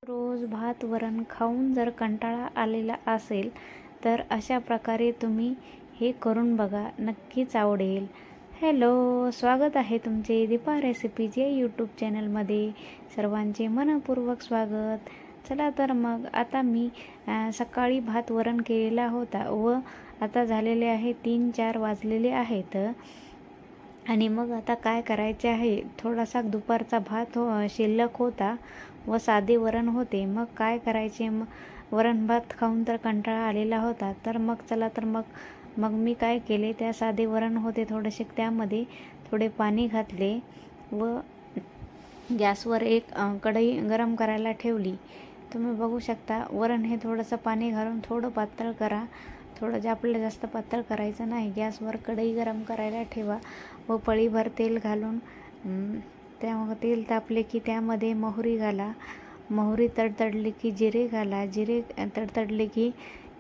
रोज भात वरण खाऊन जर कंटाळा आलेला असेल तर अशा प्रकारे तुम्ही हे करून बघा, नक्कीच आवडेल. हॅलो, स्वागत आहे तुमचे दीपा रेसिपीज या यूट्यूब चॅनलमध्ये. सर्वांचे मनपूर्वक स्वागत. चला तर मग आता मी सकाळी भात वरण केलेला होता व आता झालेले आहे 3-4 वाजलेले आहेत. आणि मग आता काय करायचे आहे, थोडासा दुपारचा भात शिल्लक होता व साधे वरण होते. मग काय करायचे, वरण भात खाऊन तर कंटाळा आलेला होता. तर मग चला तर मग मी काय केले, त्या साधे वरण होते थोडेसे, त्यामध्ये थोडे पाणी घातले व गॅसवर एक कढई गरम करायला ठेवली. तुम्ही बघू शकता, वरण हे थोडंसं पाणी घालून थोडं पातळ करा. थोडं जे आपल्याला जास्त पातळ करायचं नाही. गॅसवर कढई गरम करायला ठेवा व पळीभर तेल घालून त्यामध्ये तेल तापले की त्यामध्ये मोहरी घाला. मोहरी तडतडली की जिरे घाला. जिरे तडतडले की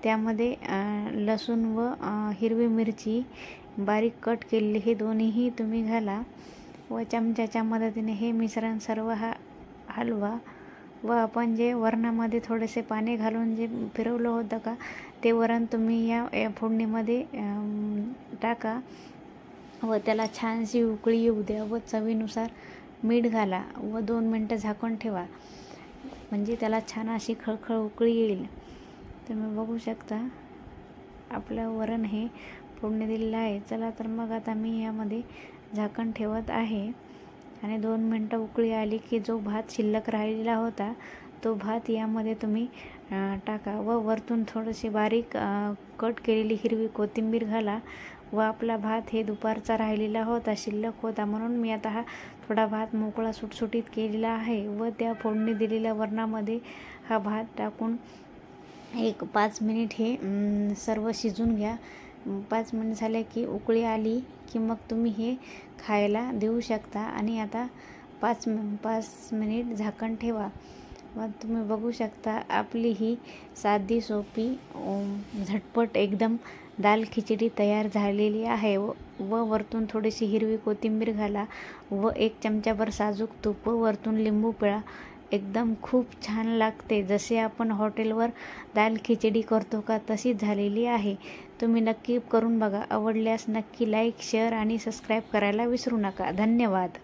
त्यामध्ये लसूण व हिरवी मिरची बारीक कट केलेली हे दोन्हीही तुम्ही घाला व चमच्याच्या मदतीने हे मिश्रण सर्व हलवा. व आपण जे वरणामध्ये थोडेसे पाणी घालून जे फिरवलं होतं का, ते वरण तुम्ही या फोडणीमध्ये टाका व त्याला छानशी उकळी येऊ द्या व चवीनुसार मीठ घाला व 2 मिनटं झाकून ठेवा, म्हणजे त्याला छान अशी खळखळ उकळी येईल. तुम्ही बघू शकता आपलं वरण हे फोडणी दिलेलं आहे. चला तर मग आता मी यामध्ये झाकण ठेवत आहे आणि 2 मिनटं उकळी आली की जो भात शिल्लक राहिलेला होता तो भात यामध्ये तुम्ही टाका व वरतून थोडीशी बारीक कट केलेली हिरवी कोथिंबीर घाला. व आपला भात हे दुपारचा राहिलेला होता, शिल्लक होता, म्हणून मी आता हा थोडा भात मोकळा सुटसुटीत केलेला आहे व त्या फोडणी दिलेल्या वरणामध्ये हा भात टाकून 5 मिनिट हे सर्व शिजून घ्या. 5 मिनिट झाले की उकळी आली की मग तुम्ही हे खायला देऊ शकता. आणि आता 5 मिनिट झाकण ठेवा. मग तुम्ही बघू शकता आपली ही साधी सोपी झटपट एकदम दाल खिचडी तयार झालेली आहे. व वरतून थोडीशी हिरवी कोथिंबीर घाला व 1 चमचाभर साजूक तूप व वरतून लिंबू पिळा. एकदम खूप छान लागते. जसे आपण हॉटेलवर दाल खिचडी करतो का, तशीच झालेली आहे. तुम्ही नक्की करून बघा. आवडल्यास नक्की लाईक, शेअर आणि सबस्क्राईब करायला विसरू नका. धन्यवाद.